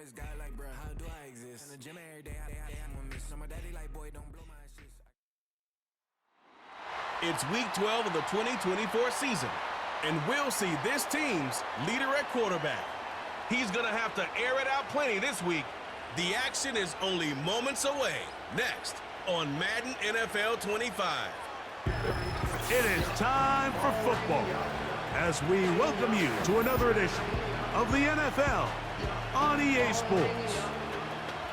this guy like, bro, how do I exist? In the gym every day, I'm gonna miss. So my daddy like, boy, don't blow my shit. It's week 12 of the 2024 season, and we'll see this team's leader at quarterback. He's gonna have to air it out plenty this week. The action is only moments away. Next on Madden NFL 25. It is time for football as we welcome you to another edition of the NFL on EA Sports.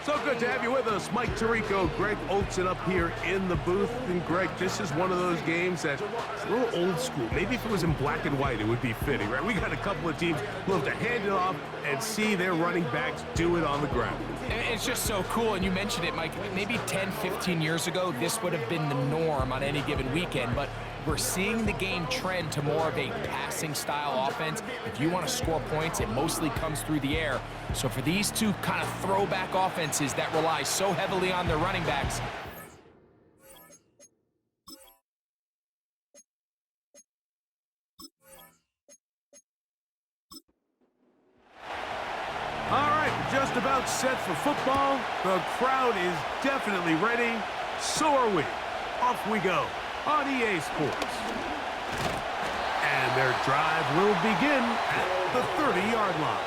So good to have you with us. Mike Tirico, Greg Olsen up here in the booth. And Greg, this is one of those games that's a little old school. Maybe if it was in black and white, it would be fitting, right? We got a couple of teams who love to hand it off and see their running backs do it on the ground. It's just so cool, and you mentioned it, Mike. Maybe 10, 15 years ago, this would have been the norm on any given weekend, but we're seeing the game trend to more of a passing-style offense. If you want to score points, it mostly comes through the air. So for these two kind of throwback offenses that rely so heavily on their running backs, All right, just about set for football. The crowd is definitely ready. So are we. Off we go on EA Sports. And their drive will begin at the 30-yard line.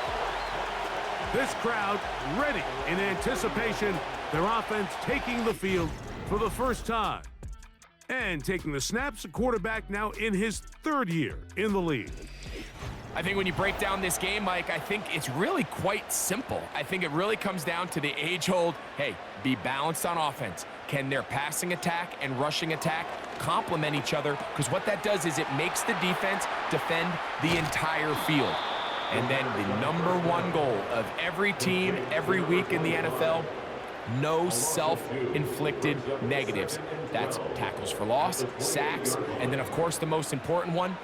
This crowd ready in anticipation. Their offense taking the field for the first time. And taking the snaps, a quarterback now in his third year in the league. I think when you break down this game, Mike, I think it's really quite simple. I think it really comes down to the age-old, hey, be balanced on offense. Can their passing attack and rushing attack complement each other? Because what that does is it makes the defense defend the entire field. And then the #1 goal of every team, every week in the NFL, no self-inflicted negatives. That's tackles for loss, sacks, and then, of course, the most important one,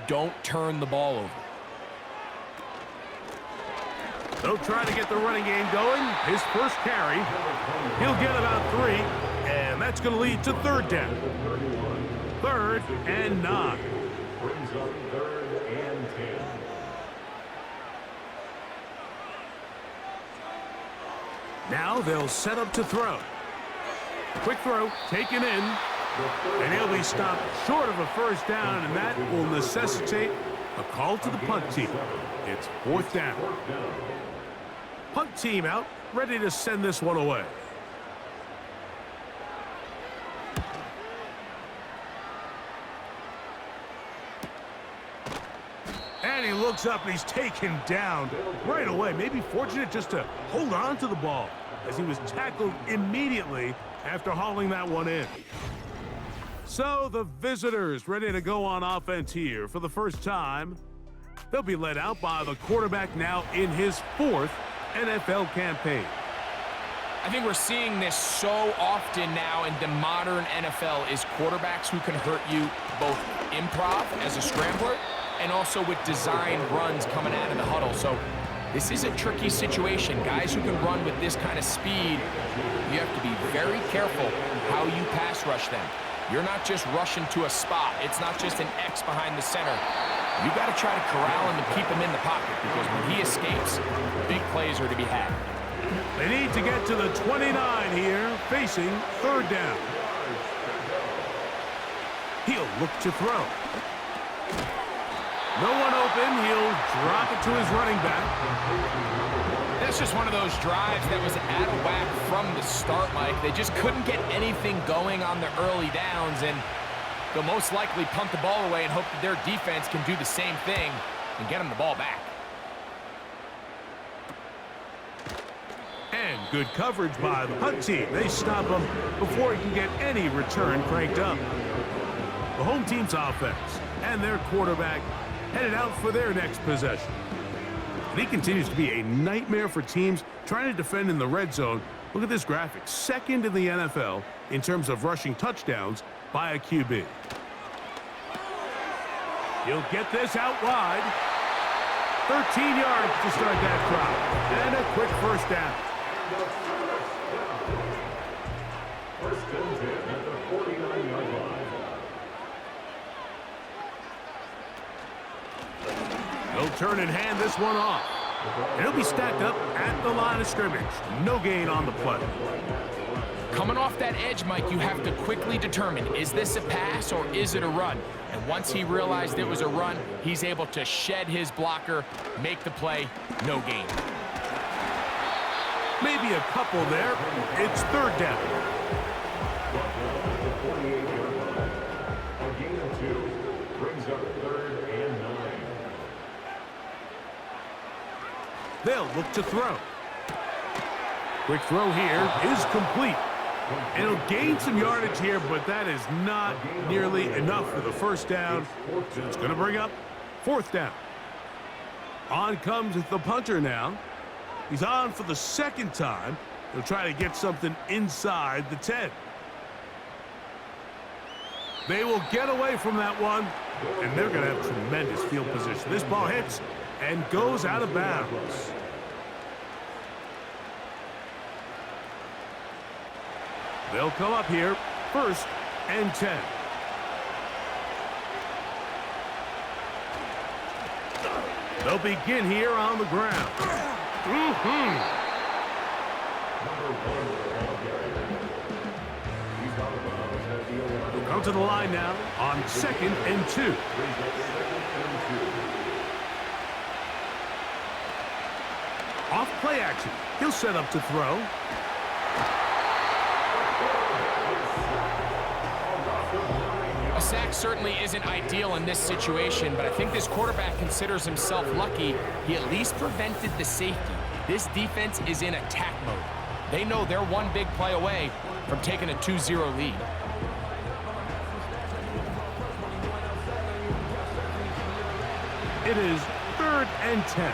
don't turn the ball over. They'll try to get the running game going. His first carry, he'll get about 3, and that's going to lead to third down. 3rd and 9. Brings up 3rd and 10. Now they'll set up to throw. Quick throw, taken in, and he'll be stopped short of a first down, and that will necessitate a call to the punt team. It's 4th down. Punt team out, ready to send this one away. And he looks up and he's taken down right away. Maybe fortunate just to hold on to the ball as he was tackled immediately after hauling that one in. So the visitors ready to go on offense here for the first time. They'll be led out by the quarterback now in his 4th NFL campaign. I think we're seeing this so often now in the modern NFL is quarterbacks who can hurt you both improv as a scrambler and also with design runs coming out of the huddle. So this is a tricky situation. Guys who can run with this kind of speed, you have to be very careful how you pass rush them. You're not just rushing to a spot. It's not just an X behind the center. You got to try to corral him and keep him in the pocket because when he escapes, big plays are to be had. They need to get to the 29 here, facing 3rd down. He'll look to throw. No one open. He'll drop it to his running back. That's just one of those drives that was out of whack from the start, Mike. They just couldn't get anything going on the early downs, and they'll most likely punt the ball away and hope that their defense can do the same thing and get them the ball back. And good coverage by the punt team. They stop him before he can get any return cranked up. The home team's offense and their quarterback headed out for their next possession. And he continues to be a nightmare for teams trying to defend in the red zone. Look at this graphic. 2nd in the NFL in terms of rushing touchdowns by a QB. He'll get this out wide. 13 yards to start that drive. And a quick first down. First and 10 at the 49-yard line. He'll turn and hand this one off. And he'll be stacked up at the line of scrimmage. No gain on the play. Coming off that edge, Mike, you have to quickly determine, is this a pass or is it a run? And once he realized it was a run, he's able to shed his blocker, make the play, no gain. Maybe a couple there. It's third down. A gain of 2 brings up 3rd and 9. They'll look to throw. Quick throw here is complete. And he'll gain some yardage here, but that is not nearly enough for the first down. So it's going to bring up 4th down. On comes the punter now. He's on for the 2nd time. He'll try to get something inside the 10. They will get away from that one, and they're going to have tremendous field position. This ball hits and goes out of bounds. They'll come up here, 1st and 10. They'll begin here on the ground. They'll come to the line now on 2nd and 2. Off play action. He'll set up to throw. A sack certainly isn't ideal in this situation, but I think this quarterback considers himself lucky he at least prevented the safety. This defense is in attack mode. They know they're one big play away from taking a 2-0 lead. It is 3rd and 10.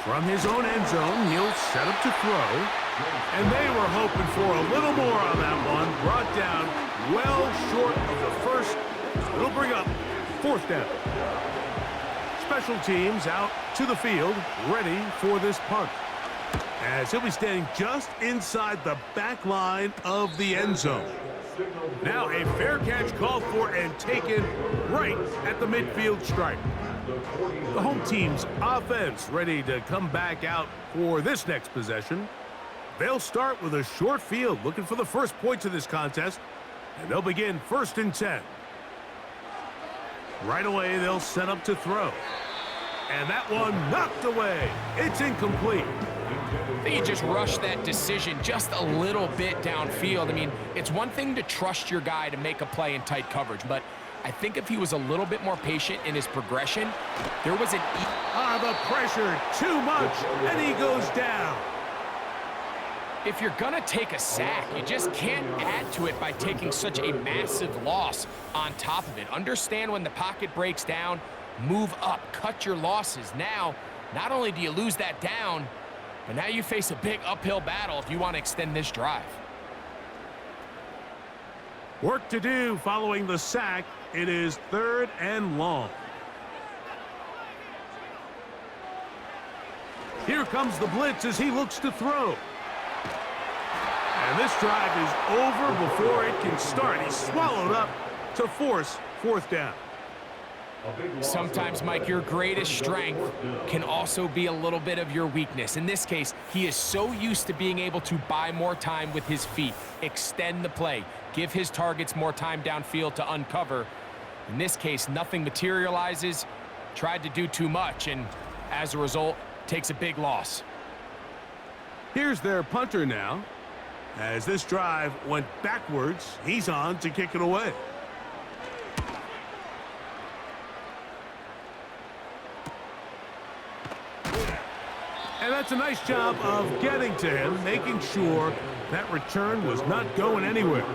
From his own end zone, he'll set up to throw. And they were hoping for a little more on that one. Brought down well short of the first. It'll bring up 4th down. Special teams out to the field, ready for this punt. As he'll be standing just inside the back line of the end zone. Now a fair catch called for and taken right at the midfield stripe. The home team's offense ready to come back out for this next possession. They'll start with a short field, looking for the first points of this contest, and they'll begin 1st and 10. Right away, they'll set up to throw. And that one knocked away. It's incomplete. I think he just rushed that decision just a little bit downfield. I mean, it's one thing to trust your guy to make a play in tight coverage, but I think if he was a little bit more patient in his progression, there was an... The pressure, too much, and he goes down. If you're gonna take a sack, you just can't add to it by taking such a massive loss on top of it. Understand when the pocket breaks down, move up, cut your losses. Now, not only do you lose that down, but now you face a big uphill battle if you want to extend this drive. Work to do following the sack. It is 3rd and long. Here comes the blitz as he looks to throw. And this drive is over before it can start. He's swallowed up to force 4th down. Sometimes, Mike, your greatest strength can also be a little bit of your weakness. In this case, he is so used to being able to buy more time with his feet, extend the play, give his targets more time downfield to uncover. In this case, nothing materializes, tried to do too much, and as a result, takes a big loss. Here's their punter now. As this drive went backwards, he's on to kick it away. And that's a nice job of getting to him, making sure that return was not going anywhere.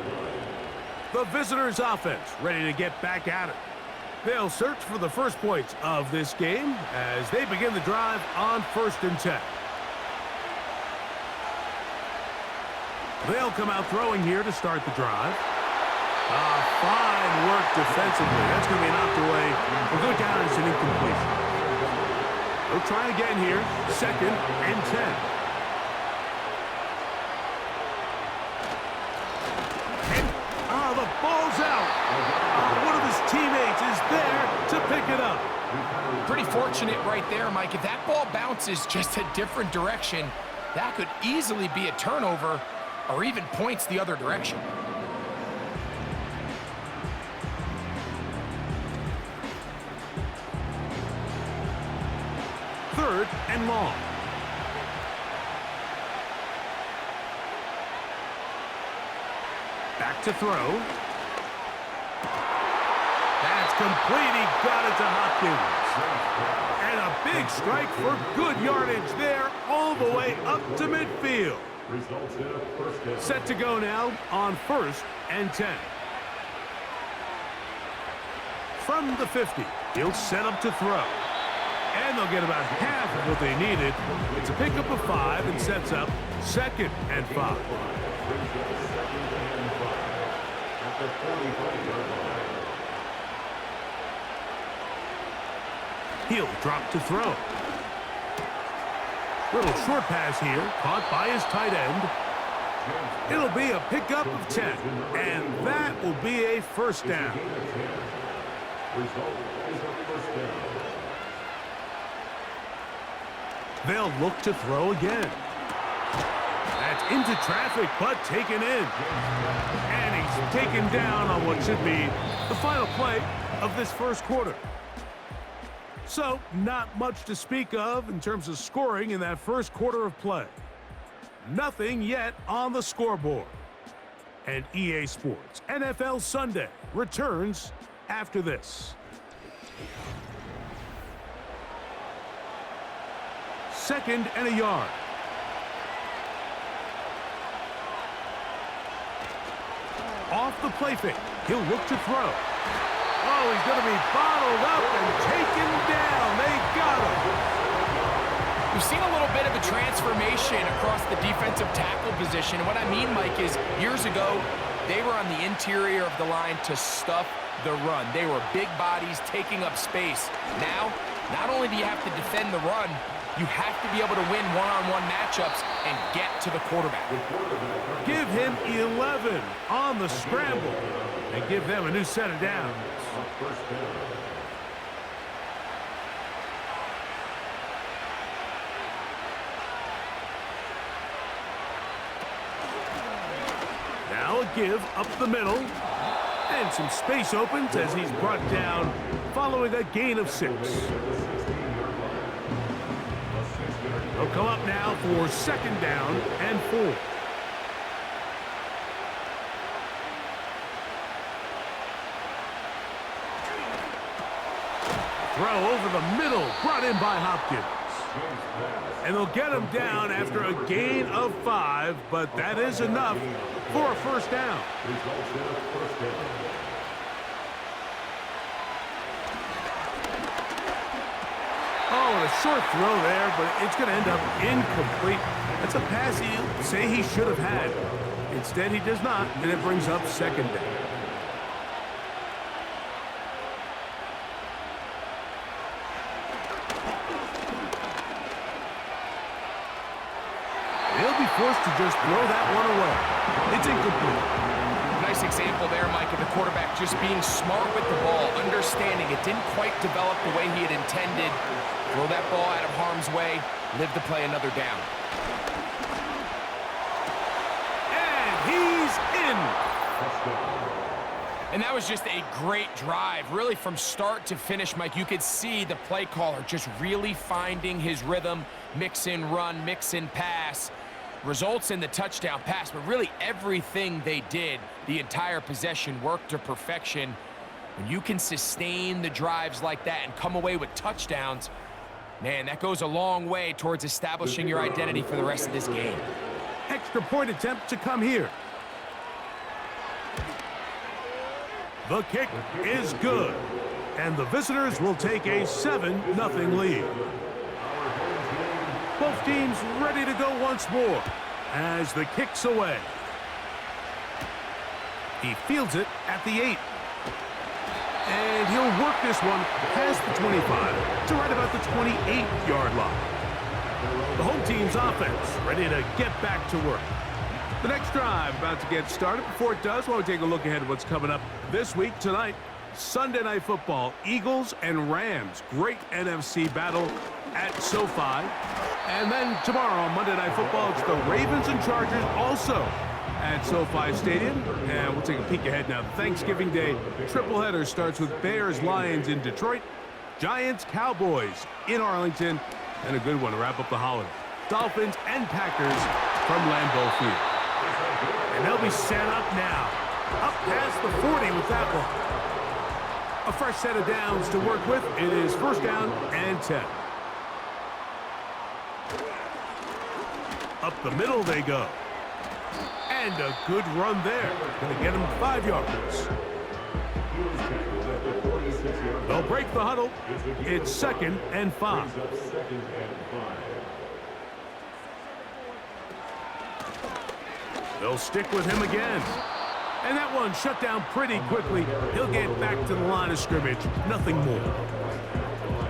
The visitors' offense ready to get back at it. They'll search for the first points of this game as they begin the drive on 1st and 10. They'll come out throwing here to start the drive. Fine work defensively. That's going to be knocked away. We'll go down as an incompletion. They'll try again here. 2nd and 10. And, the ball's out. One of his teammates pick it up. Pretty fortunate right there, Mike. If that ball bounces just a different direction, that could easily be a turnover or even points the other direction. Third and long. Back to throw. That's complete. He got it to Hopkins. And a big strike for good yardage there all the way up to midfield. Set to go now on 1st and 10. From the 50, he'll set up to throw. And they'll get about half of what they needed. It's a pickup of 5 and sets up 2nd and 5. He'll drop to throw. Little short pass here, caught by his tight end. It'll be a pickup of 10, and that will be a first down. They'll look to throw again. That's into traffic, but taken in. And he's taken down on what should be the final play of this first quarter. So, not much to speak of in terms of scoring in that first quarter of play. Nothing yet on the scoreboard. And EA Sports NFL Sunday returns after this. 2nd and a yard. Off the play fake. He'll look to throw. Oh, he's going to be bottled up and taken down. They got him. We've seen a little bit of a transformation across the defensive tackle position. And what I mean, Mike, is years ago, they were on the interior of the line to stuff the run. They were big bodies taking up space. Now, not only do you have to defend the run, you have to be able to win one-on-one matchups and get to the quarterback. Give him 11 on the scramble and give them a new set of downs. Now a give up the middle. And some space opens as he's brought down following a gain of 6. He'll come up now for 2nd down and 4. Throw over the middle, brought in by Hopkins. And they'll get him down after a gain of 5, but that is enough for a first down. Oh, a short throw there, but it's going to end up incomplete. That's a pass he'll say he should have had. Instead, he does not, and it brings up 2nd down. They'll be forced to just throw that one away. It's incomplete. Nice example there, Mike, of the quarterback just being smart with the ball, understanding it didn't quite develop the way he had intended. Throw that ball out of harm's way, live to play another down. And he's in. And that was just a great drive, really from start to finish, Mike. You could see the play caller just really finding his rhythm, mix in run, mix in pass. Results in the touchdown pass, but really everything they did, the entire possession, worked to perfection. When you can sustain the drives like that and come away with touchdowns, man, that goes a long way towards establishing your identity for the rest of this game. Extra point attempt to come here. The kick is good, and the visitors will take a 7-0 lead. Both teams ready to go once more as the kick's away. He fields it at the 8. And he'll work this one past the 25 to right about the 28-yard line. The home team's offense ready to get back to work. The next drive about to get started. Before it does, I want to take a look ahead at what's coming up this week. Tonight, It's Sunday Night Football, Eagles and Rams. Great NFC battle at SoFi. And then tomorrow on Monday Night Football, it's the Ravens and Chargers also at SoFi Stadium. And we'll take a peek ahead now. Thanksgiving Day tripleheader starts with Bears-Lions in Detroit, Giants-Cowboys in Arlington, and a good one to wrap up the holiday. Dolphins and Packers from Lambeau Field. And they'll be set up now. Up past the 40 with that one. A fresh set of downs to work with. It is first down and 10. Up the middle they go. And a good run there. Going to get him 5 yards. They'll break the huddle. It's 2nd and 5. They'll stick with him again. And that one shut down pretty quickly. He'll get back to the line of scrimmage. Nothing more.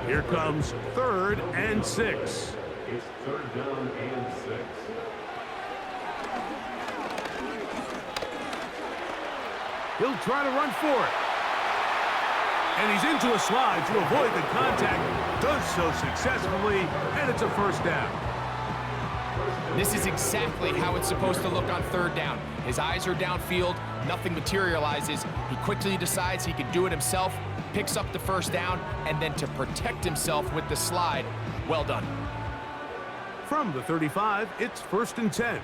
Here comes 3rd and 6. It's 3rd down and 6. He'll try to run for it. And he's into a slide to avoid the contact. Does so successfully, and it's a first down. This is exactly how it's supposed to look on 3rd down. His eyes are downfield, nothing materializes. He quickly decides he can do it himself, picks up the first down, and then to protect himself with the slide, well done. From the 35, it's 1st and 10.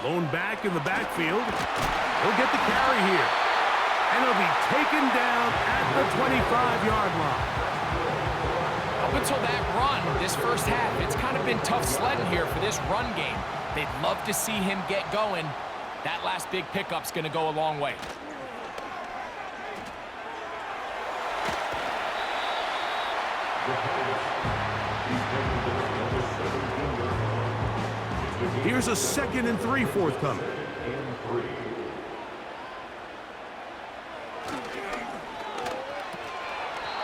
Lone back in the backfield. He'll get the carry here. And he'll be taken down at the 25-yard line. Up until that run, this first half, it's kind of been tough sledding here for this run game. They'd love to see him get going. That last big pickup's going to go a long way. Here's a 2nd and 3 forthcoming.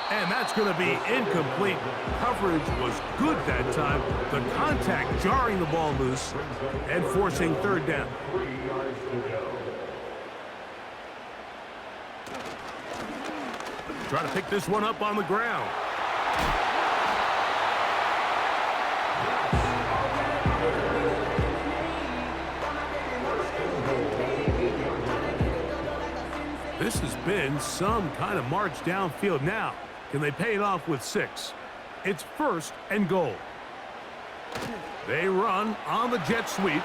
And that's going to be incomplete. Coverage was good that time. The contact jarring the ball loose and forcing 3rd down. 3 yards to go. Try to pick this one up on the ground. This has been some kind of march downfield now. Can they pay it off with 6? It's 1st and goal. They run on the jet sweep.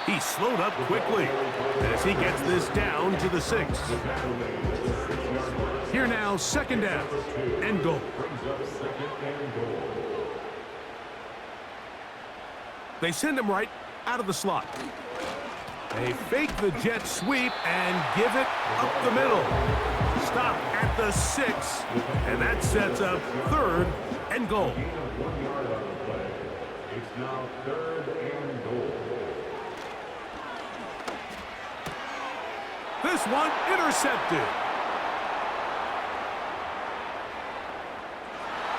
He slowed up quickly as he gets this down to the 6. Here now, 2nd down and goal. They send him right out of the slot. They fake the jet sweep and give it up the middle. Stop at the 6, and that sets up 3rd and goal. 1 yard on the play. It's now 3rd and goal. This one intercepted.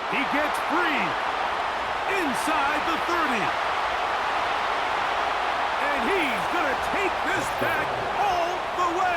He gets free inside the 30. And he's going to take this back all the way.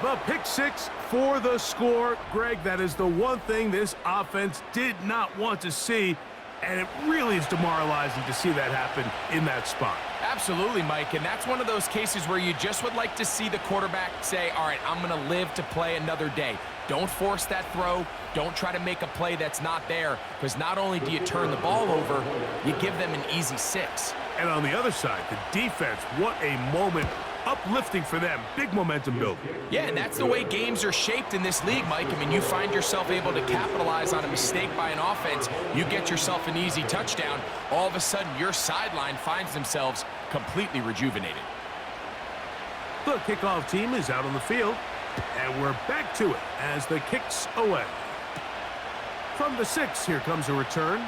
The pick 6 for the score. Greg, that is the one thing this offense did not want to see, and it really is demoralizing to see that happen in that spot. Absolutely, Mike, and that's one of those cases where you just would like to see the quarterback say, all right, I'm going to live to play another day. Don't force that throw. Don't try to make a play that's not there, because not only do you turn the ball over, you give them an easy 6. And on the other side, the defense, what a moment. Uplifting for them. Big momentum building. Yeah, and that's the way games are shaped in this league, Mike. I mean, you find yourself able to capitalize on a mistake by an offense. You get yourself an easy touchdown. All of a sudden, your sideline finds themselves completely rejuvenated. The kickoff team is out on the field, and we're back to it as the kick's away. From the 6, here comes a return.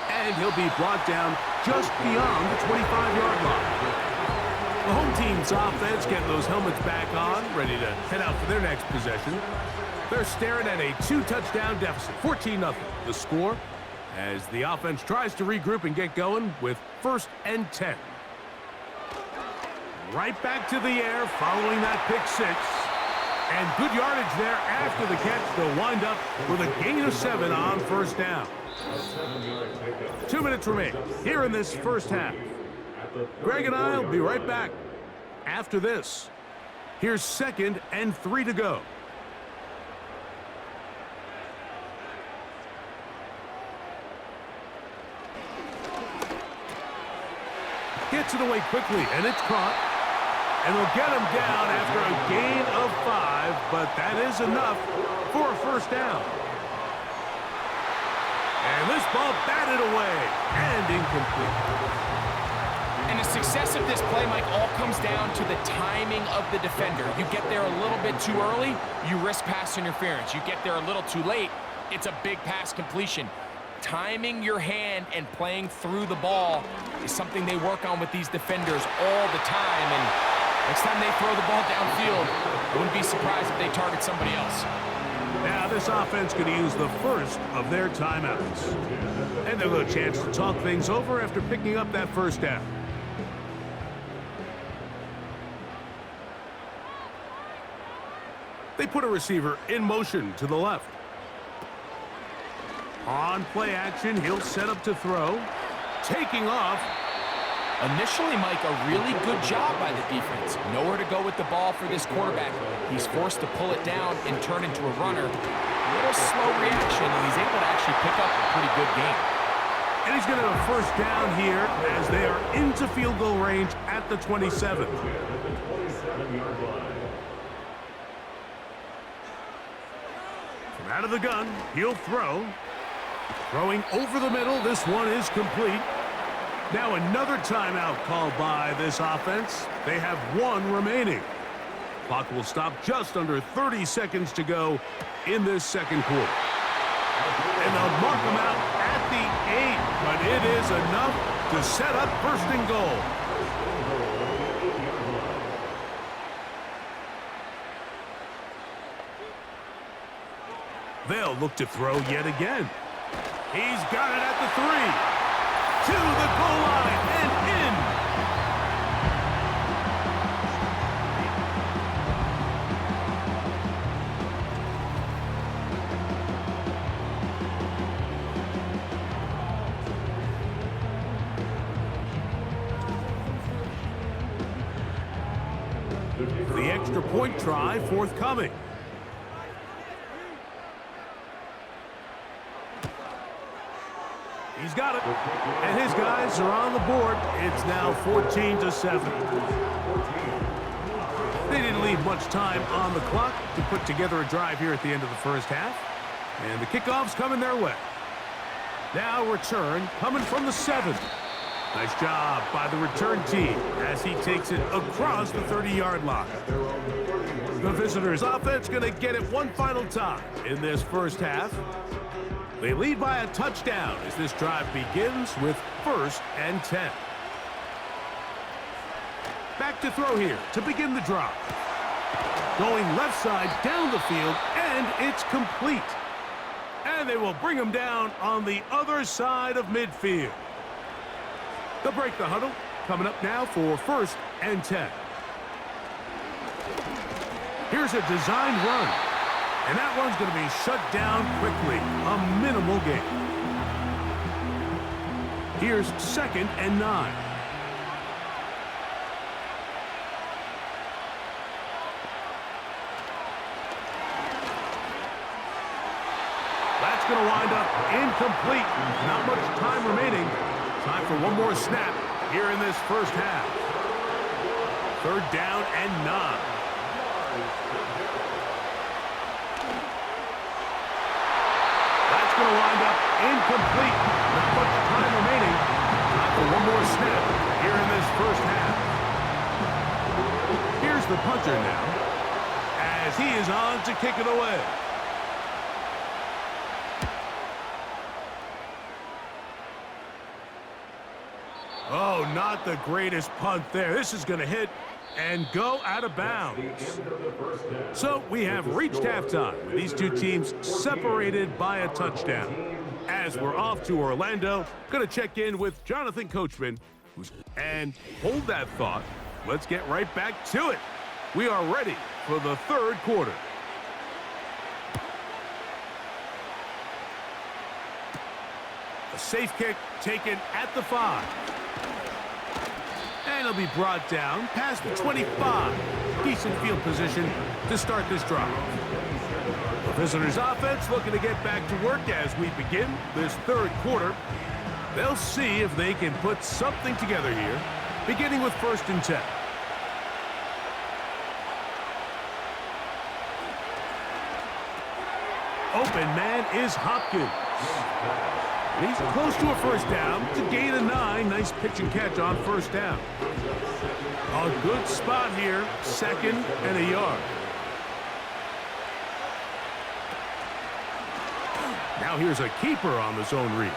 And he'll be brought down just beyond the 25-yard line. The home team's offense getting those helmets back on, ready to head out for their next possession. They're staring at a 2-touchdown deficit, 14-0. The score, as the offense tries to regroup and get going with 1st and 10. Right back to the air following that pick 6. And good yardage there after the catch. They'll wind up with a gain of 7 on 1st down. 2 minutes remain here in this first half. Greg and I will be right back after this. Here's 2nd and 3 to go. Gets it away quickly, and it's caught. And they'll get him down after a gain of 5, but that is enough for a 1st down. And this ball batted away and incomplete. And the success of this play, Mike, all comes down to the timing of the defender. You get there a little bit too early, you risk pass interference. You get there a little too late, it's a big pass completion. Timing your hand and playing through the ball is something they work on with these defenders all the time. And next time they throw the ball downfield, I wouldn't be surprised if they target somebody else. Now this offense could use the first of their timeouts. And they'll have a chance to talk things over after picking up that 1st down. They put a receiver in motion to the left. On play action, he'll set up to throw. Taking off. Initially, Mike, a really good job by the defense. Nowhere to go with the ball for this quarterback. He's forced to pull it down and turn into a runner. A little slow reaction, and he's able to actually pick up a pretty good game. And he's going to have a 1st down here as they are into field goal range at the 27. From out of the gun, he'll throw. Throwing over the middle, this one is complete. Now another timeout called by this offense. They have 1 remaining. Clock will stop just under 30 seconds to go in this 2nd quarter. And they'll mark them out at the 8, but it is enough to set up 1st and goal. They'll look to throw yet again. He's got it at the 3. To the goal line and in. The extra point try forthcoming. He's got it, and his guys are on the board. It's now 14-7. They didn't leave much time on the clock to put together a drive here at the end of the 1st half, and the kickoff's coming their way. Now return coming from the 7. Nice job by the return team as he takes it across the 30-yard line. The visitors' offense going to get it one final time in this 1st half. They lead by a touchdown as this drive begins with 1st and 10. Back to throw here to begin the drive. Going left side down the field, and it's complete. And they will bring him down on the other side of midfield. They'll break the huddle. Coming up now for 1st and 10. Here's a design run. And that one's going to be shut down quickly. A minimal gain. Here's 2nd and 9. That's going to wind up incomplete. Not much time remaining. Time for one more snap here in this 1st half. 3rd down and 9. Going to wind up incomplete. Not much time remaining. Time for one more snap here in this 1st half. Here's the punter now as he is on to kick it away. Oh, not the greatest punt there. This is going to hit and go out of bounds. So we have reached halftime with these two teams separated by a touchdown. As we're off to Orlando, going to check in with Jonathan Coachman. And hold that thought. Let's get right back to it. We are ready for the third quarter. A safe kick taken at the 5. And it'll be brought down past the 25. Decent field position to start this drive. The visitors' offense looking to get back to work as we begin this third quarter. They'll see if they can put something together here, beginning with 1st and 10. Open man is Hopkins. He's close to a first down to gain a 9. Nice pitch and catch on first down. A good spot here, 2nd and a yard. Now here's a keeper on the zone read.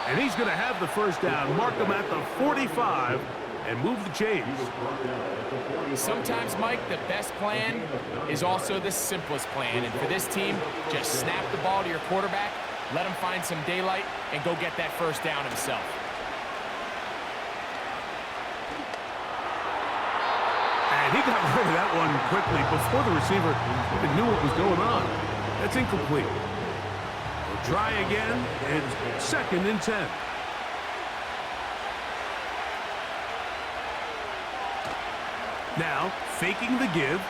And he's going to have the first down, mark him at the 45, and move the chains. Sometimes, Mike, the best plan is also the simplest plan. And for this team, just snap the ball to your quarterback, let him find some daylight, and go get that first down himself. And he got rid of that one quickly before the receiver even knew what was going on. That's incomplete. We'll try again. It's 2nd and 10. Now, faking the give.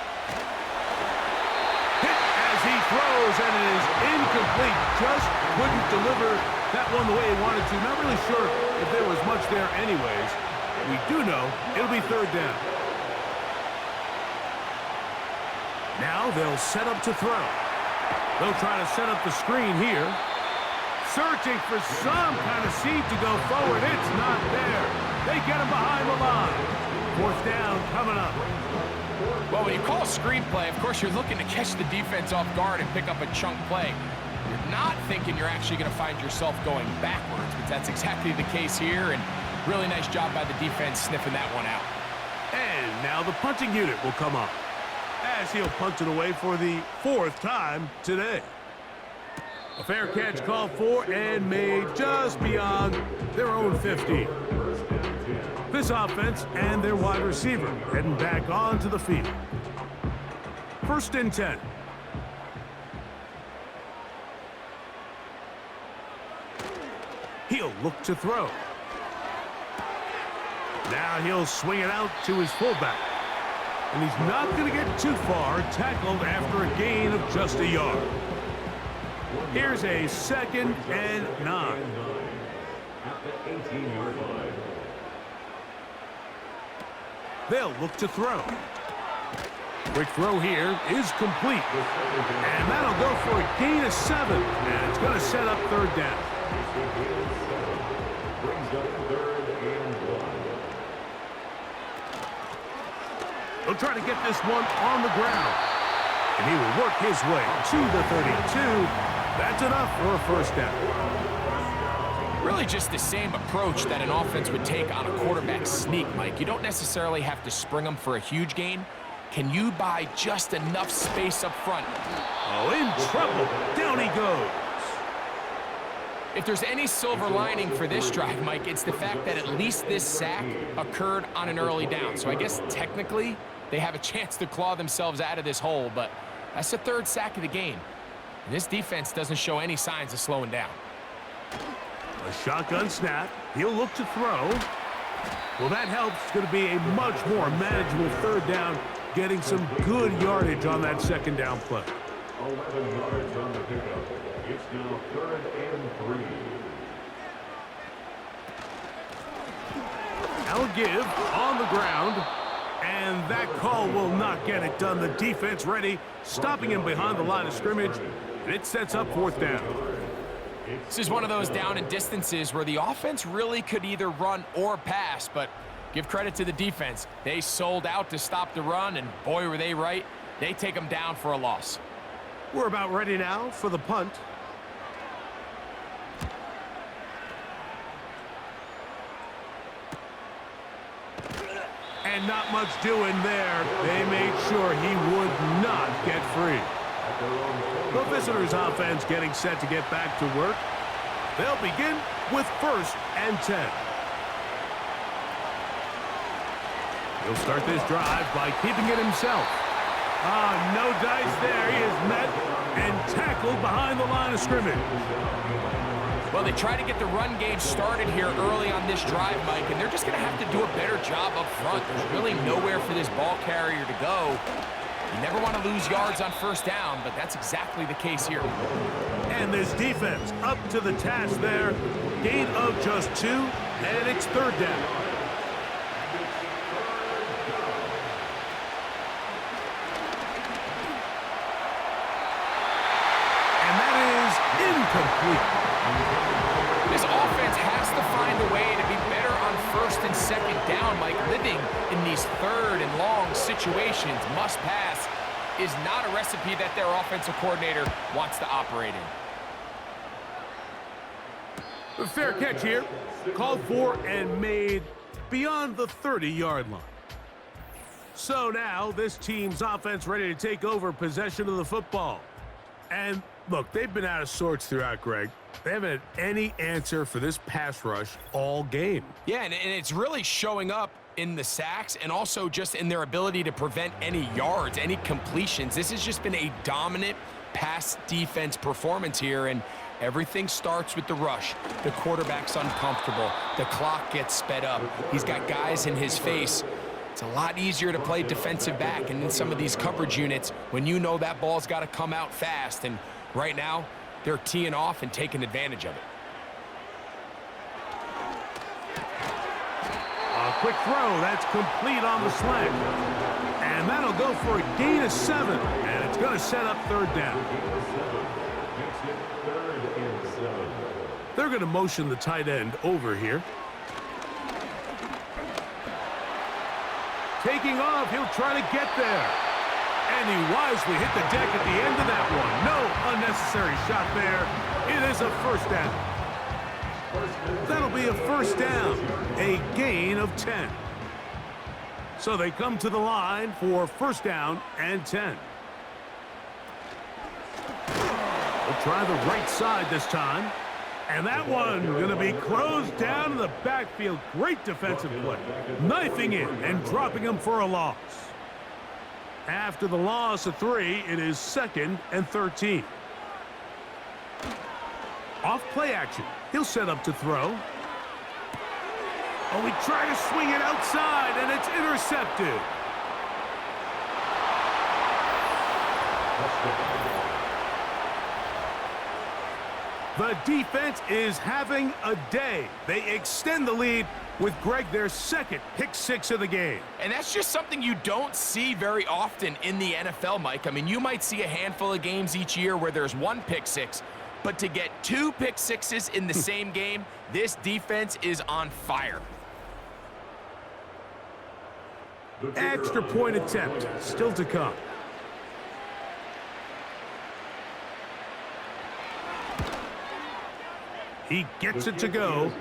Hit as he throws, and it is incomplete. Just couldn't deliver that one the way he wanted to. Not really sure if there was much there anyways. We do know it'll be 3rd down. Now they'll set up to throw. They'll try to set up the screen here. Searching for some kind of seed to go forward. It's not there. They get him behind the line. 4th down coming up. Well, when you call a screenplay, of course, you're looking to catch the defense off guard and pick up a chunk play. You're not thinking you're actually going to find yourself going backwards, but that's exactly the case here, and really nice job by the defense sniffing that one out. And now the punting unit will come up, as he'll punt it away for the 4th time today. A fair catch called for and made just beyond their own 50. This offense and their wide receiver heading back onto the field. 1st and 10. He'll look to throw. Now he'll swing it out to his fullback. And he's not going to get too far, tackled after a gain of just a yard. Here's a 2nd and 9. At the 18-yard line. They'll look to throw. Quick throw here is complete. And that'll go for a gain of 7. And it's going to set up 3rd down. Brings up 3rd and 1. He'll try to get this one on the ground. And he will work his way to the 32. That's enough for a first down. Really just the same approach that an offense would take on a quarterback sneak, Mike. You don't necessarily have to spring them for a huge gain. Can you buy just enough space up front? Oh, in trouble. Down he goes. If there's any silver lining for this drive, Mike, it's the fact that at least this sack occurred on an early down. So I guess technically they have a chance to claw themselves out of this hole, but that's the 3rd sack of the game. And this defense doesn't show any signs of slowing down. A shotgun snap. He'll look to throw. Well, that helps. It's going to be a much more manageable 3rd down, getting some good yardage on that 2nd down play. 11 yards on the pickup. It's now 3rd and 3. Now a give on the ground. And that call will not get it done. The defense ready, stopping him behind the line of scrimmage. And it sets up 4th down. This is one of those down and distances where the offense really could either run or pass, but give credit to the defense. They sold out to stop the run, and boy, were they right. They take them down for a loss. We're about ready now for the punt. And not much doing there. They made sure he would not get free. at their own The visitors' offense getting set to get back to work. They'll begin with 1st and 10. He'll start this drive by keeping it himself. No dice there. He is met and tackled behind the line of scrimmage. Well, they try to get the run game started here early on this drive, Mike, and they're just going to have to do a better job up front. There's really nowhere for this ball carrier to go. You never want to lose yards on 1st down, but that's exactly the case here. And this defense up to the task there. Gain of just 2, and it's 3rd down. And that is incomplete. This offense has to find a way to be better on 1st and 2nd down, Mike. Living in these 3rd and long situations, must pass, is not a recipe that their offensive coordinator wants to operate in. A fair catch here. Called for and made beyond the 30-yard line. So now this team's offense ready to take over possession of the football. And look, they've been out of sorts throughout, Greg. They haven't had any answer for this pass rush all game. Yeah, and it's really showing up in the sacks and also just in their ability to prevent any yards, any completions. This has just been a dominant pass defense performance here, and everything starts with the rush. The quarterback's uncomfortable. The clock gets sped up. He's got guys in his face. It's a lot easier to play defensive back and in some of these coverage units when you know that ball's got to come out fast. And right now, they're teeing off and taking advantage of it. A quick throw. That's complete on the slant. And that'll go for a gain of 7. And it's going to set up 3rd down. They're going to motion the tight end over here. Taking off, he'll try to get there. And he wisely hit the deck at the end of that one. No unnecessary shot there. It is a 1st down. That'll be a 1st down, a gain of 10. So they come to the line for 1st down and 10. They'll try the right side this time. And that one going to be closed down in the backfield. Great defensive play. Knifing in and dropping him for a loss. After the loss of 3, it is 2nd and 13. Off play action. He'll set up to throw. Oh, he tried to swing it outside, and it's intercepted. The defense is having a day. They extend the lead with, Greg, their 2nd pick 6 of the game. And that's just something you don't see very often in the NFL, Mike. I mean, you might see a handful of games each year where there's 1 pick 6, but to get 2 pick 6s in the same game, this defense is on fire. Extra point attempt still to come. He gets it to go,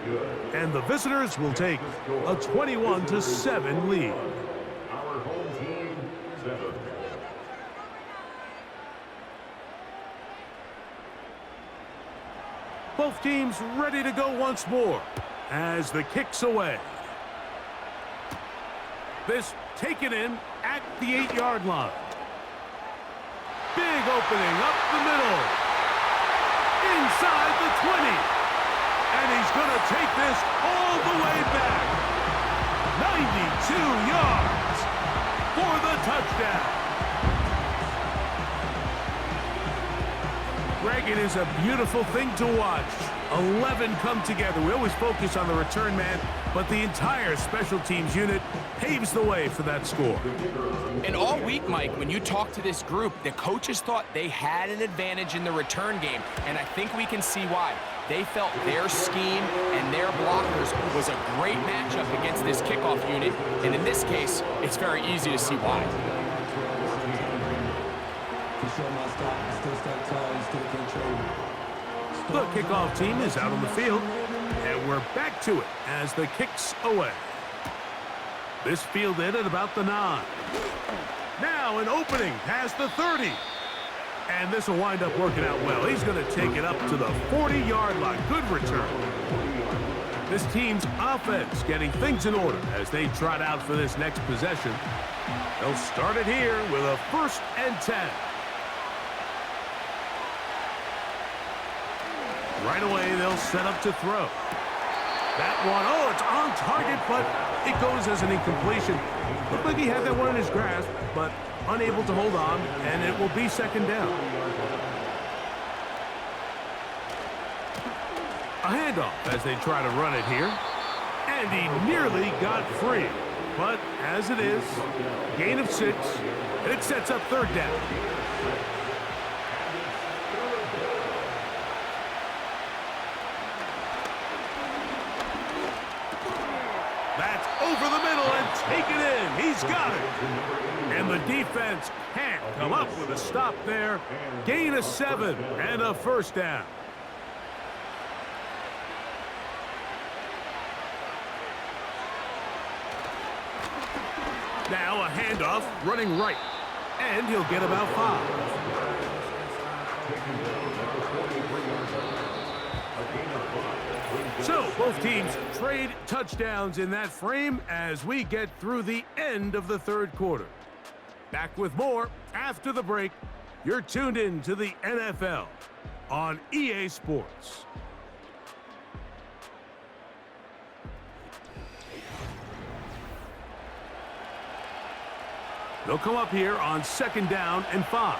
and the visitors will take a 21-7 lead. Our home team, 7. Both teams ready to go once more as the kick's away. This taken in at the 8-yard line. Big opening up the middle. Inside the 20. And he's going to take this all the way back. 92 yards for the touchdown. Greg, it is a beautiful thing to watch. 11 come together. We always focus on the return man, but the entire special teams unit paves the way for that score. And all week, Mike, when you talk to this group, the coaches thought they had an advantage in the return game, and I think we can see why. They felt their scheme and their blockers was a great matchup against this kickoff unit, and in this case, it's very easy to see why. The kickoff team is out on the field, and we're back to it as the kick's away. This fielded at about the 9. Now an opening past the 30. And this will wind up working out well. He's going to take it up to the 40-yard line. Good return. This team's offense getting things in order as they trot out for this next possession. They'll start it here with a 1st and 10. Right away, they'll set up to throw. That one, oh, it's on target, but it goes as an incompletion. Looked like he had that one in his grasp, but unable to hold on, and it will be 2nd down. A handoff as they try to run it here. And he nearly got free. But as it is, gain of 6, and it sets up 3rd down. That's over the middle and taken in. He's got it. And the defense can't come up with a stop there. Gain of 7 and a 1st down. Now a handoff running right. And he'll get about 5. So, both teams trade touchdowns in that frame as we get through the end of the 3rd quarter. Back with more after the break. You're tuned in to the NFL on EA Sports. They'll come up here on 2nd down and 5.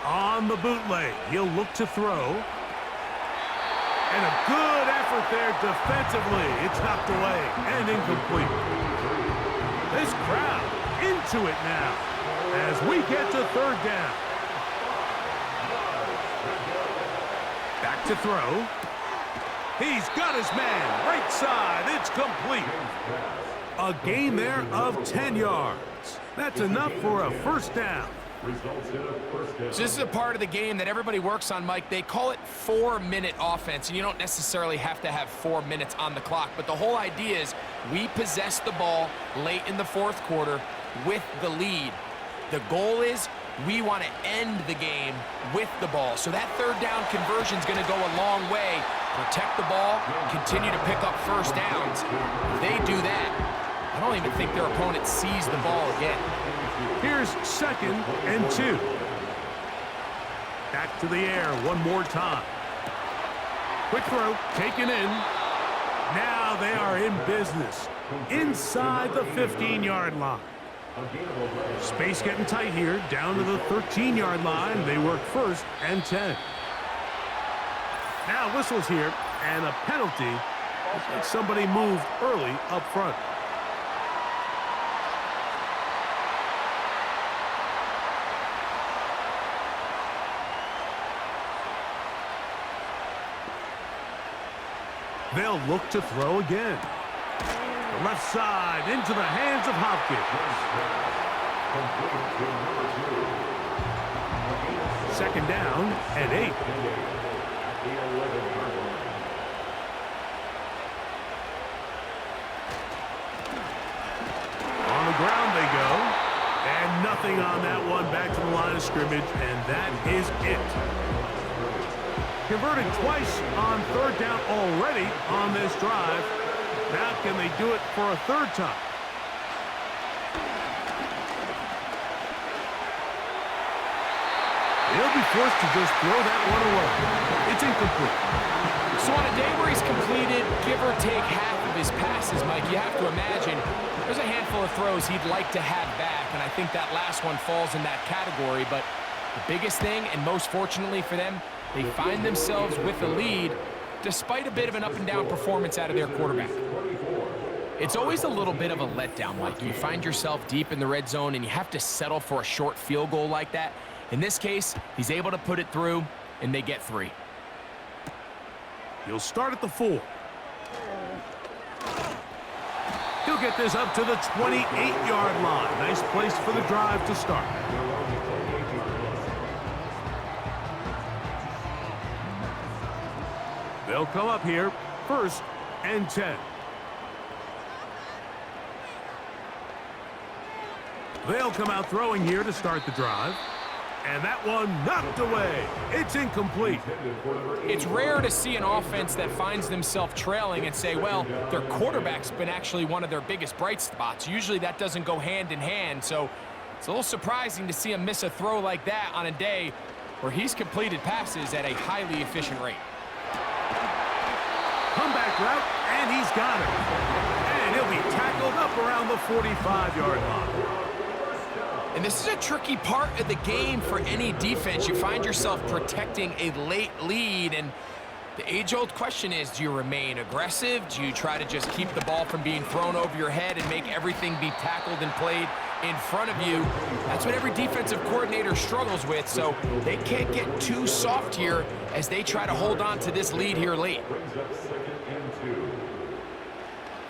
On the bootleg, he'll look to throw. And a good effort there defensively. It's knocked away and incomplete. This crowd into it now as we get to 3rd down. Back to throw. He's got his man. Right side. It's complete. A gain there of 10 yards. That's enough for a 1st down. So this is a part of the game that everybody works on, Mike. They call it 4-minute offense, and you don't necessarily have to have 4 minutes on the clock. But the whole idea is we possess the ball late in the 4th quarter with the lead. The goal is we want to end the game with the ball. So that 3rd down conversion is going to go a long way. Protect the ball, continue to pick up 1st downs. If they do that, I don't even think their opponent sees the ball again. Here's 2nd and 2. Back to the air one more time. Quick throw, taken in. Now they are in business. Inside the 15-yard line. Space getting tight here. Down to the 13-yard line. They work 1st and 10. Now whistles here, and a penalty. Looks like somebody moved early up front. They'll look to throw again. The left side into the hands of Hopkins. 2nd down and 8. On the ground they go. And nothing on that one. Back to the line of scrimmage, and that is it. Converted twice on 3rd down already on this drive. Now can they do it for a 3rd time? He'll be forced to just throw that one away. It's incomplete. So on a day where he's completed, give or take half of his passes, Mike, you have to imagine there's a handful of throws he'd like to have back, and I think that last one falls in that category. But the biggest thing, and most fortunately for them, they find themselves with the lead despite a bit of an up-and-down performance out of their quarterback. It's always a little bit of a letdown, Mike. You find yourself deep in the red zone, and you have to settle for a short field goal like that. In this case, he's able to put it through, and they get 3. He'll start at the 4. He'll get this up to the 28-yard line. Nice place for the drive to start. They'll come up here, 1st and 10. They'll come out throwing here to start the drive. And that one knocked away. It's incomplete. It's rare to see an offense that finds themselves trailing and say, well, their quarterback's been actually one of their biggest bright spots. Usually that doesn't go hand in hand, so it's a little surprising to see him miss a throw like that on a day where he's completed passes at a highly efficient rate. Comeback route, and he's got it. And he'll be tackled up around the 45-yard line. And this is a tricky part of the game for any defense. You find yourself protecting a late lead, and the age-old question is, do you remain aggressive? Do you try to just keep the ball from being thrown over your head and make everything be tackled and played in front of you? That's what every defensive coordinator struggles with, so they can't get too soft here as they try to hold on to this lead here late.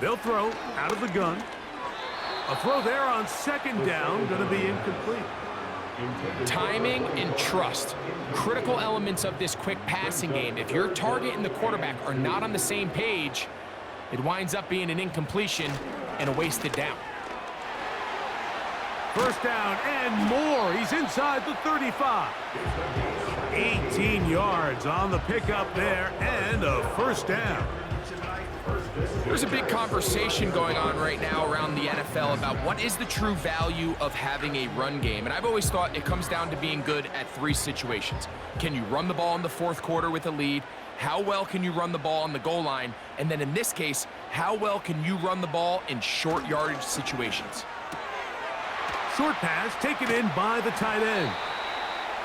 They'll throw out of the gun. A throw there on second down, going to be incomplete. Timing and trust, critical elements of this quick passing game. If your target and the quarterback are not on the same page, it winds up being an incompletion and a wasted down. First down and more. He's inside the 35. 18 yards on the pickup there and a first down. There's a big conversation going on right now around the NFL about what is the true value of having a run game. And I've always thought it comes down to being good at three situations. Can you run the ball in the fourth quarter with a lead? How well can you run the ball on the goal line? And then in this case, how well can you run the ball in short yardage situations? Short pass taken in by the tight end.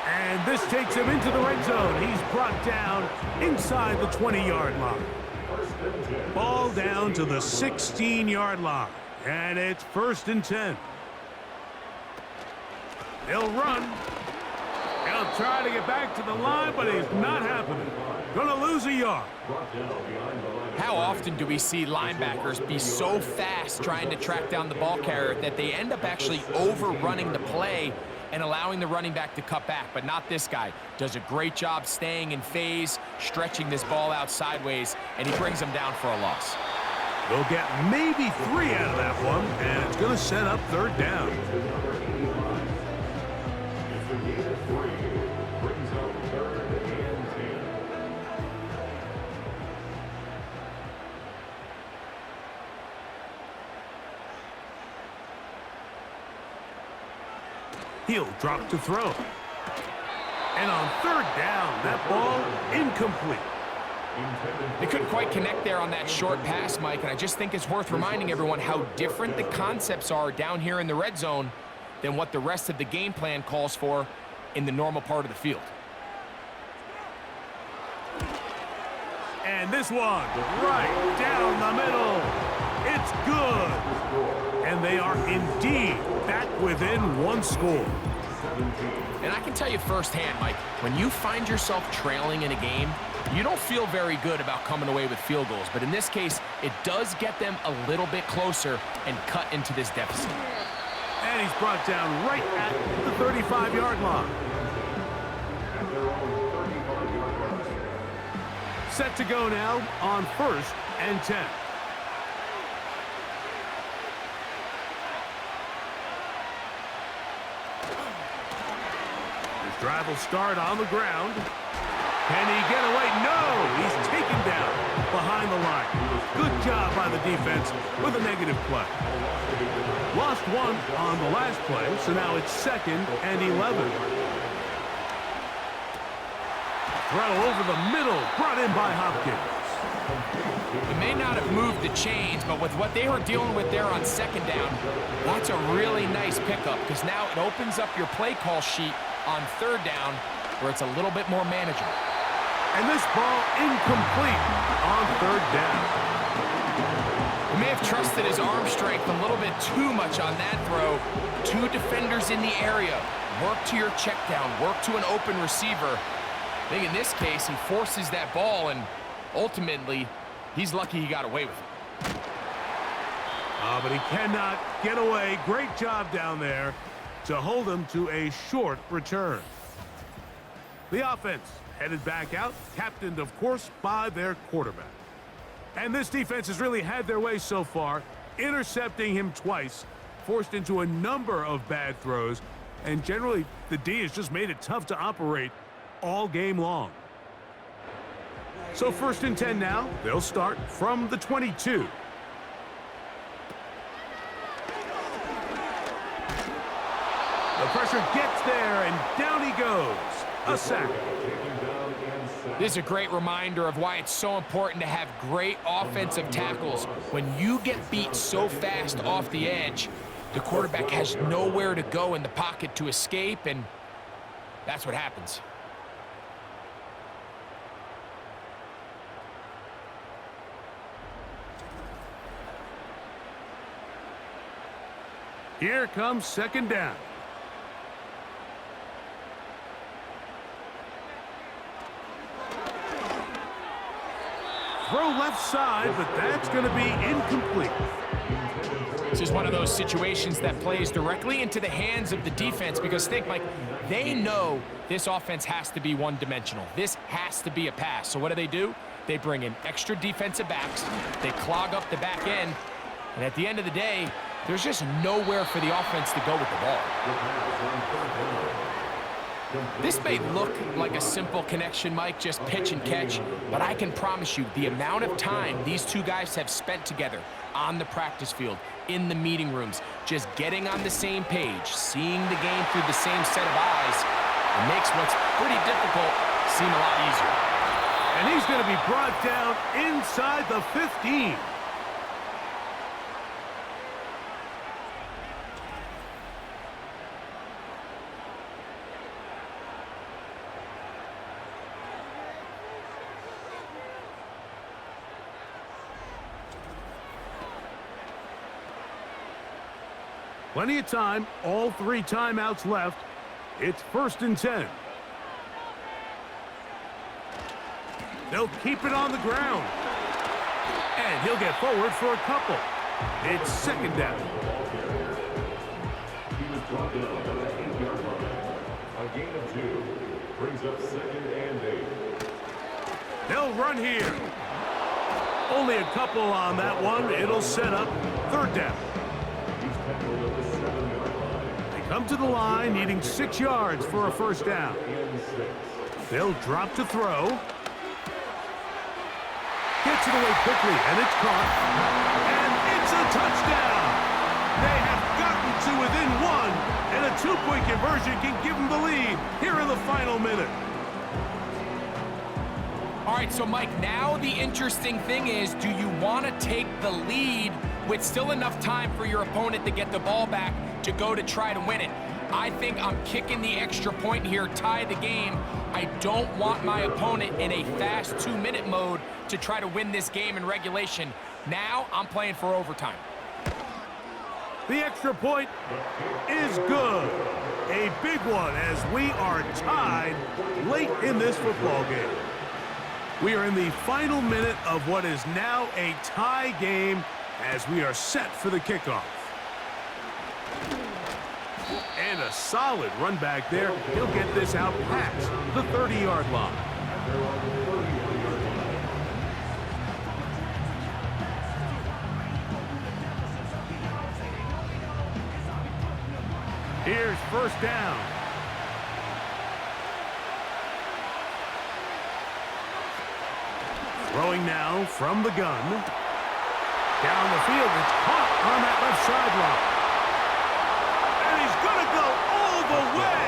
And this takes him into the red zone. He's brought down inside the 20-yard line. Ball down to the 16-yard line, and it's 1st and 10. He'll run. He'll try to get back to the line, but it's not happening. Gonna lose a yard. How often do we see linebackers be so fast trying to track down the ball carrier that they end up actually overrunning the play and allowing the running back to cut back? But not this guy. Does a great job staying in phase, stretching this ball out sideways, and he brings him down for a loss. They'll get maybe 3 out of that one, and it's going to set up 3rd down. He'll drop to throw. And on 3rd down, that ball incomplete. They couldn't quite connect there on that short pass, Mike, and I just think it's worth reminding everyone how different the concepts are down here in the red zone than what the rest of the game plan calls for in the normal part of the field. And this one, right down the middle. It's good. And they are indeed back within 1 score. And I can tell you firsthand, Mike, when you find yourself trailing in a game, you don't feel very good about coming away with field goals. But in this case, it does get them a little bit closer and cut into this deficit. And he's brought down right at the 35-yard line. Set to go now on 1st and 10. Drive will start on the ground. Can he get away? No! He's taken down behind the line. Good job by the defense with a negative play. Lost 1 on the last play, so now it's 2nd and 11. Throw over the middle, brought in by Hopkins. He may not have moved the chains, but with what they were dealing with there on 2nd down, that's a really nice pickup because now it opens up your play call sheet on 3rd down where it's a little bit more manageable. And this ball incomplete on 3rd down. He may have trusted his arm strength a little bit too much on that throw. 2 defenders in the area. Work to your check down. Work to an open receiver. I think in this case, he forces that ball, and ultimately, he's lucky he got away with it. But he cannot get away. Great job down there to hold him to a short return. The offense headed back out, captained, of course, by their quarterback. And this defense has really had their way so far, intercepting him twice forced into a number of bad throws, and generally the D has just made it tough to operate all game long. So 1st and 10 now. They'll start from the 22. The pressure gets there, and down he goes. A sack. This is a great reminder of why it's so important to have great offensive tackles. When you get beat so fast off the edge, the quarterback has nowhere to go in the pocket to escape, and that's what happens. Here comes 2nd down. Throw left side, but that's going to be incomplete. This is one of those situations that plays directly into the hands of the defense, because think, Mike, they know this offense has to be one-dimensional. This has to be a pass. So what do? They bring in extra defensive backs. They clog up the back end. And at the end of the day, there's just nowhere for the offense to go with the ball. This may look like a simple connection, Mike, just pitch and catch, but I can promise you the amount of time these two guys have spent together on the practice field, in the meeting rooms, just getting on the same page, seeing the game through the same set of eyes, it makes what's pretty difficult seem a lot easier. And he's going to be brought down inside the 15. Plenty of time, all 3 timeouts left. It's 1st and 10. They'll keep it on the ground. And he'll get forward for a couple. It's 2nd down. He was brought down on the 8-yard line. A gain of 2 brings up 2nd and 8. They'll run here. Only a couple on that one. It'll set up 3rd down. They come to the line, needing 6 yards for a 1st down. They'll drop to throw. Gets it away quickly, and it's caught. And it's a touchdown! They have gotten to within 1, and a 2-point conversion can give them the lead here in the final minute. All right, so Mike, now the interesting thing is, do you want to take the lead with still enough time for your opponent to get the ball back to go to try to win it? I think I'm kicking the extra point here, tie the game. I don't want my opponent in a fast 2-minute mode to try to win this game in regulation. Now I'm playing for overtime. The extra point is good. A big one as we are tied late in this football game. We are in the final minute of what is now a tie game as we are set for the kickoff. And a solid run back there. He'll get this out past the 30-yard line. Here's 1st down. Throwing now from the gun. Down the field, it's caught on that left sideline. And he's going to go all the way.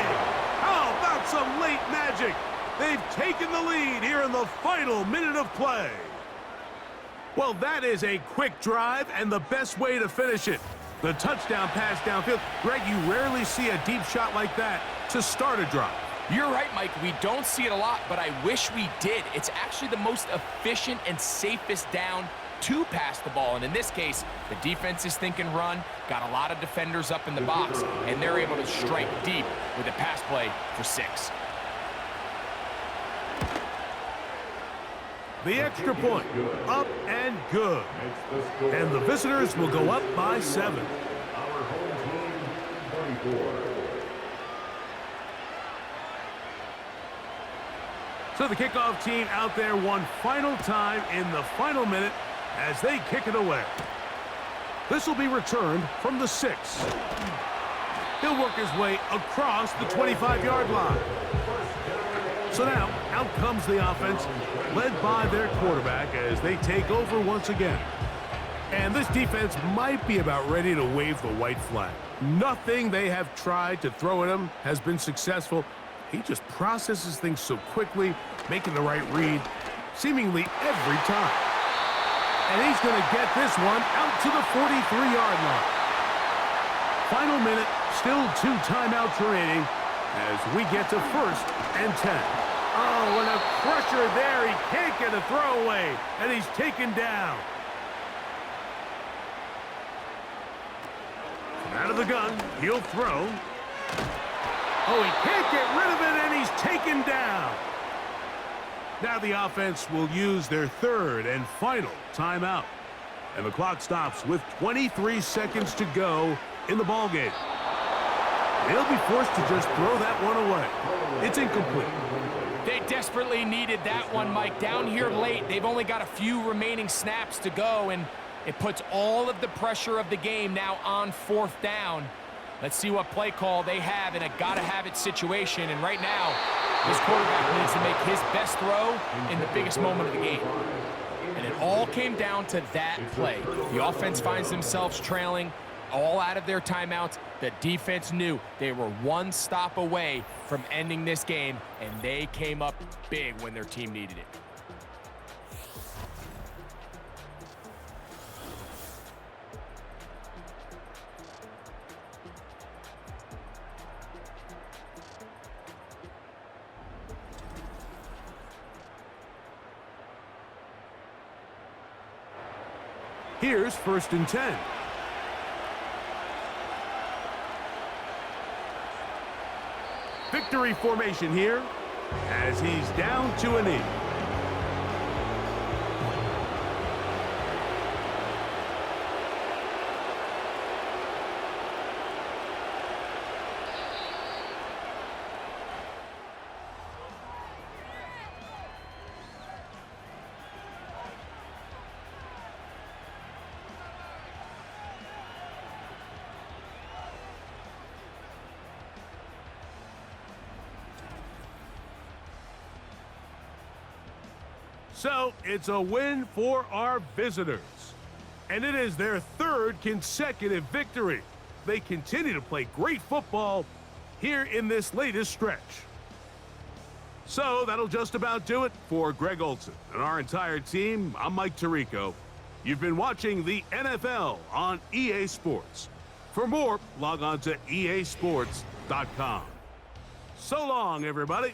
How about some late magic? They've taken the lead here in the final minute of play. Well, that is a quick drive and the best way to finish it. The touchdown pass downfield. Greg, you rarely see a deep shot like that to start a drive. You're right, Mike. We don't see it a lot, but I wish we did. It's actually the most efficient and safest down to pass the ball. And in this case, the defense is thinking run, got a lot of defenders up in the box, and they're able to strike deep with a pass play for 6. The extra point, up and good. And the visitors will go up by 7. Our home team, 24. So the kickoff team out there one final time in the final minute as they kick it away. This will be returned from the 6. He'll work his way across the 25-yard line. So now, out comes the offense, led by their quarterback as they take over once again. And this defense might be about ready to wave the white flag. Nothing they have tried to throw at him has been successful. He just processes things so quickly, making the right read seemingly every time. And he's going to get this one out to the 43-yard line. Final minute, still 2 timeouts remaining as we get to 1st and 10. Oh, and a crusher there. He can't get a throwaway, and he's taken down. Out of the gun, he'll throw. Oh, he can't get rid of it, and he's taken down. Now the offense will use their 3rd and final timeout. And the clock stops with 23 seconds to go in the ballgame. They'll be forced to just throw that one away. It's incomplete. They desperately needed that one, Mike. Down here late, they've only got a few remaining snaps to go, and it puts all of the pressure of the game now on 4th down. Let's see what play call they have in a gotta-have-it situation. And right now, this quarterback needs to make his best throw in the biggest moment of the game. And it all came down to that play. The offense finds themselves trailing, all out of their timeouts. The defense knew they were one stop away from ending this game, and they came up big when their team needed it. Here's 1st and 10. Victory formation here as he's down to a knee. So, it's a win for our visitors. And it is their 3rd consecutive victory. They continue to play great football here in this latest stretch. So, that'll just about do it for Greg Olson and our entire team. I'm Mike Tirico. You've been watching the NFL on EA Sports. For more, log on to easports.com. So long, everybody.